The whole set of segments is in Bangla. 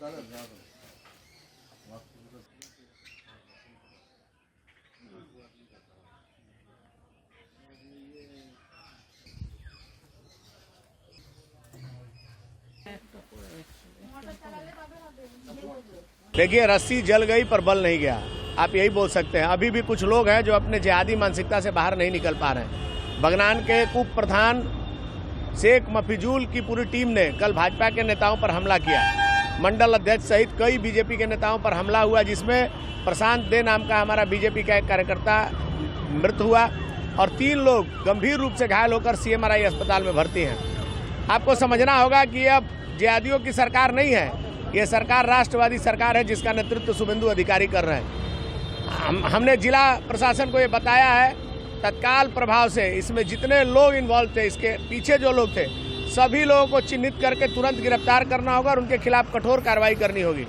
देखिए, रस्सी जल गई पर बल नहीं गया, आप यही बोल सकते हैं। अभी भी कुछ लोग हैं जो अपने जिहादी मानसिकता से बाहर नहीं निकल पा रहे हैं। बगनान के उप प्रधान शेख मफिजूल की पूरी टीम ने कल भाजपा के नेताओं पर हमला किया। मंडल अध्यक्ष सहित कई बीजेपी के नेताओं पर हमला हुआ, जिसमें प्रशांत दे नाम का हमारा बीजेपी का एक कार्यकर्ता मृत हुआ और 3 लोग गंभीर रूप से घायल होकर CMRI अस्पताल में भर्ती हैं। आपको समझना होगा कि अब जिहादियों की सरकार नहीं है, ये सरकार राष्ट्रवादी सरकार है जिसका नेतृत्व शुभेंदु अधिकारी कर रहे हैं। हमने जिला प्रशासन को ये बताया है, तत्काल प्रभाव से इसमें जितने लोग इन्वॉल्व थे, इसके पीछे जो लोग थे, सभी लोगों को चिन्हित करके तुरंत गिरफ्तार करना होगा और उनके खिलाफ कठोर कार्रवाई करनी होगी।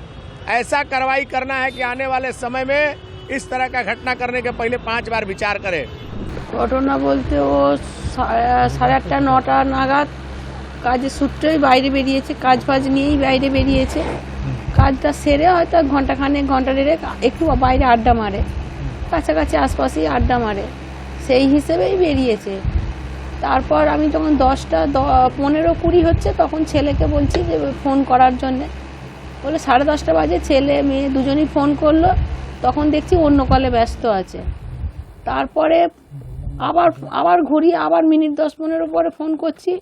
ऐसा कार्रवाई करना है कि आने वाले समय में इस तरह का घटना करने के पहले 5 बार विचार करें। घटना बोलते वो 8:30 9টা নাগাদ কাজের সূত্রেই বাইরে বেরিয়েছে, কাজ ফাজ নিয়েই বাইরে বেরিয়েছে। কাজটা সেরে হয়তো ঘন্টাখানেক ঘন্টা দেড়েক একটু বাইরে আড্ডা মারে, কাছাকাছি আশপাশেই আড্ডা মারে, সেই হিসেবেই বেরিয়েছে। তারপর আমি যখন 10টা 15-20 হচ্ছে তখন ছেলেকে বলছি যে ফোন করার জন্যে, বলে 10:30 বাজে। ছেলে মেয়ে দুজনেই ফোন করলো, তখন দেখছি অন্য কলে ব্যস্ত আছে। তারপরে আবার ঘুরিয়ে আবার মিনিট 10-15 পরে ফোন করছি,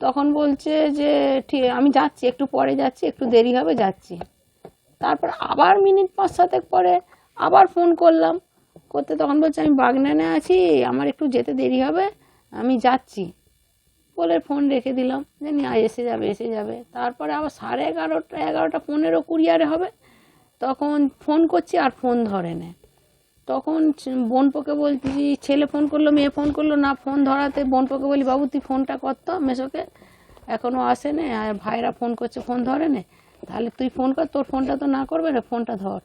তখন বলছে যে ঠিক আমি যাচ্ছি, একটু পরে যাচ্ছি, একটু দেরি হবে, যাচ্ছি। তারপর আবার মিনিট 5-7 পরে আবার ফোন করলাম, করতে তখন বলছে আমি বাগনানে আছি, আমার একটু যেতে দেরি হবে, আমি যাচ্ছি বলে ফোন রেখে দিলাম, জানি এসে যাবে। তারপরে আবার 11:30 11:15 হবে, তখন ফোন করছি আর ফোন ধরে না। তখন বোনপোকে বলছি, ছেলে ফোন করলো, মেয়ে ফোন করলো না, ফোন ধরাতে বোনপোকে বলি বাবু তুই ফোনটা করতো মেসোকে, এখনও আসে না, আর ভাইরা ফোন করছে ফোন ধরে না, তাহলে তুই ফোন কর, তোর ফোনটা তো না করবে না, ফোনটা ধর।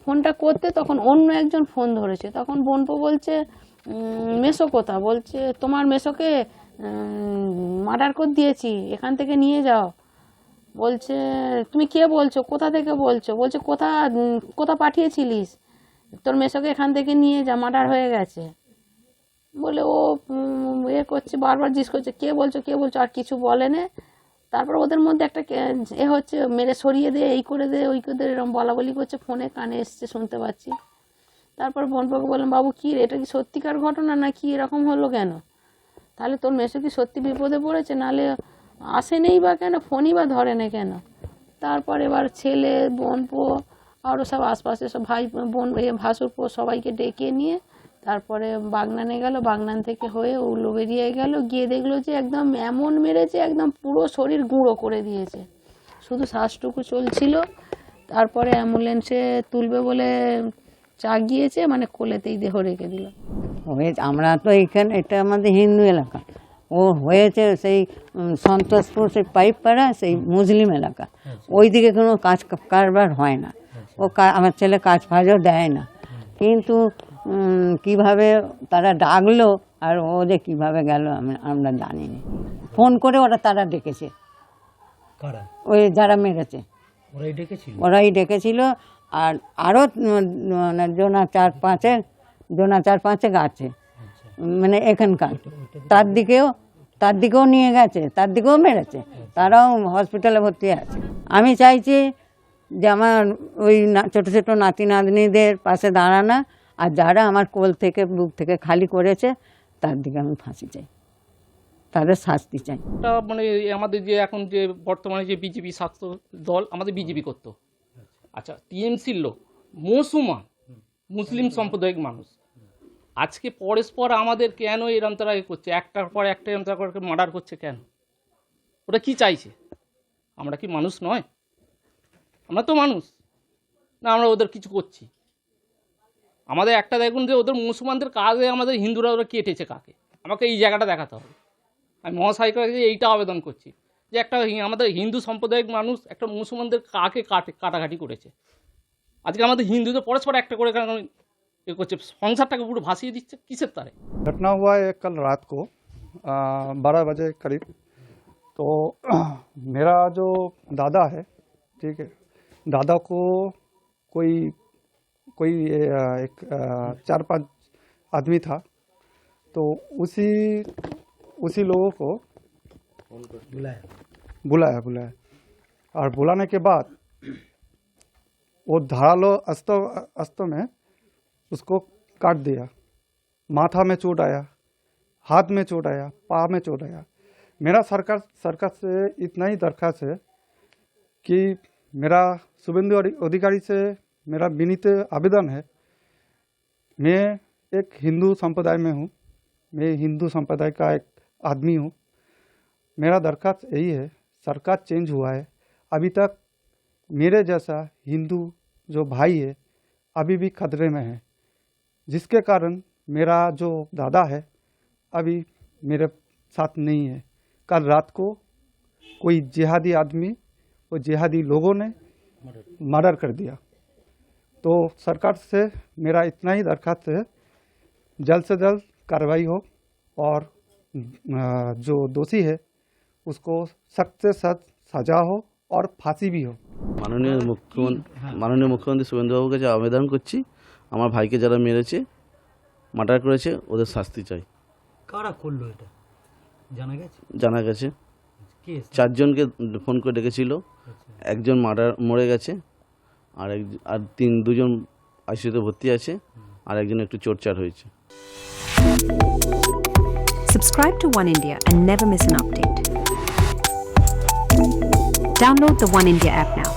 ফোনটা করতে তখন অন্য একজন ফোন ধরেছে, তখন বোনপো বলছে মেসো কোথা, বলছে তোমার মেসোকে মার্ডার করে দিয়েছি, এখান থেকে নিয়ে যাও। বলছে তুমি কে বলছো, কোথা থেকে বলছো, বলছে কোথা পাঠিয়েছিলিস, তোর মেসোকে এখান থেকে নিয়ে যা, মার্ডার হয়ে গেছে বলে ও করছে, বারবার জিজ্ঞেস করছে কে বলছো, আর কিছু বলে না। তারপর ওদের মধ্যে একটা হচ্ছে, মেরে সরিয়ে দে, এই করে দে, ওই করে দে, এরকম বলাবলি করছে, ফোনে কানে এসছে, শুনতে পাচ্ছি। তারপর বোনপোকে বললাম বাবু কি এটা কি সত্যিকার ঘটনা না কি এরকম হলো কেন, তাহলে তোর মেসো কি সত্যি বিপদে পড়েছে, নাহলে আসে নেই বা কেন, ফোনই বা ধরে না কেন। তারপর এবার ছেলে বোনপো আরও সব আশপাশে সব ভাই বোন ভাসুরপো সবাইকে ডেকে নিয়ে তারপরে বাগনানে গেল, বাগনান থেকে হয়ে উলুবেড়িয়া গেল, গিয়ে দেখলো যে একদম এমন মেরেছে, একদম পুরো শরীর গুঁড়ো করে দিয়েছে, শুধু শ্বাসটুকু চলছিল। তারপরে অ্যাম্বুলেন্সে তুলবে বলে চাগিয়েছে, মানে কোলেতেই দেহ রেখে দিল। আমরা তো এইখানে, এটা আমাদের হিন্দু এলাকা, ও হয়েছে সেই সন্তোষপুর, সেই পাইপপাড়া, সেই মুসলিম এলাকা, ওই দিকে কোনো কাজ কারবার হয় না। ও আমার ছেলে কাজ ফাজও দেয় না, কিন্তু কিভাবে তারা ডাকলো আর ও যে কীভাবে গেল আমরা জানি না। ফোন করে তারা ডেকেছে, ওই যারা মেরেছে ওরাই ডেকেছিল। আর আরও জোনা 4-5 আছে, মানে এখানকার, তার দিকেও নিয়ে গেছে, তার দিকেও মেরেছে, তারাও হসপিটালে ভর্তি আছে। আমি চাইছি যে আমার ওই ছোটো ছোটো নাতি নাতনিদের পাশে দাঁড়ানো, আর যারা আমার কোল থেকে বুক থেকে খালি করেছে তার দিকে আমি ফাঁসি চাই, তাদের শাস্তি চাই। মানে আমাদের যে এখন যে বর্তমানে যে বিজেপি শাসক দল, আমাদের বিজেপি করতো, আচ্ছা টিএমসির লোক মুসলিম সাম্প্রদায়িক মানুষ, আজকে পরস্পর আমাদের কেন এরম তারা করছে, একটার পর একটা এরম তারা করে মার্ডার করছে কেন? ওরা কি চাইছে? আমরা কি মানুষ নয়? আমরা তো মানুষ না, আমরা ওদের কিছু করছি? আমাদের একটা দেখুন যে ওদের মুসলমানদের কাজে আমাদের হিন্দুরা ওরা কেটেছে কাকে, আমাকে এই জায়গাটা দেখাতে হবে। আমি মহাশয়কে এইটা আবেদন করছি যে একটা আমাদের হিন্দু সাম্প্রদায়িক মানুষ একটা মুসলমানদের কাকে কাটাকাটি করেছে, আজকে আমাদের হিন্দুদের পরস্পর একটা করে ये कुछ संसार को पूरा भाषिए दीजिए किसर तारे। घटना हुआ है कल रात को 12 बजे करीब। तो मेरा जो दादा है, ठीक है, दादा को कोई कोई एक 4-5 आदमी था, तो उसी लोगों को बुलाया और बुलाने के बाद वो धारालो अस्त्र में उसको काट दिया। माथा में चोट आया, हाथ में चोट आया, पाँव में चोट आया। मेरा सरकार से इतना ही दरख्वास्त है कि मेरा शुभेंदु अधिकारी से मेरा विनीत आवेदन है। मैं एक हिंदू संप्रदाय में हूँ, मैं हिंदू संप्रदाय का एक आदमी हूँ। मेरा दरख्वास्त यही है, सरकार चेंज हुआ है, अभी तक मेरे जैसा हिंदू जो भाई है अभी भी खतरे में है, जिसके कारण मेरा जो दादा है अभी मेरे साथ नहीं है। कल रात को कोई जिहादी आदमी, वो जिहादी लोगों ने मर्डर कर दिया। तो सरकार से मेरा इतना ही दरख्वास्त है, जल्द से जल्द कार्रवाई हो और जो दोषी है उसको सख्त से सख्त सजा हो और फांसी भी हो। মাননীয় মুখ্যমন্ত্রী শুভেন্দুবাবুর কাছে আবেদন করছি, আমার ভাইকে যারা মেরেছে, মার্ডার করেছে, ওদের শাস্তি চাই। কারা করলো এটা জানা গেছে কে? 4 জনকে ফোন করে ডেকেছিল, একজন মরে গেছে, আর 2জন আইসিইউতে ভর্তি আছে, আর একজন একটু চোটচার হয়েছে। Subscribe to One India and never miss an update. Download the One India app now.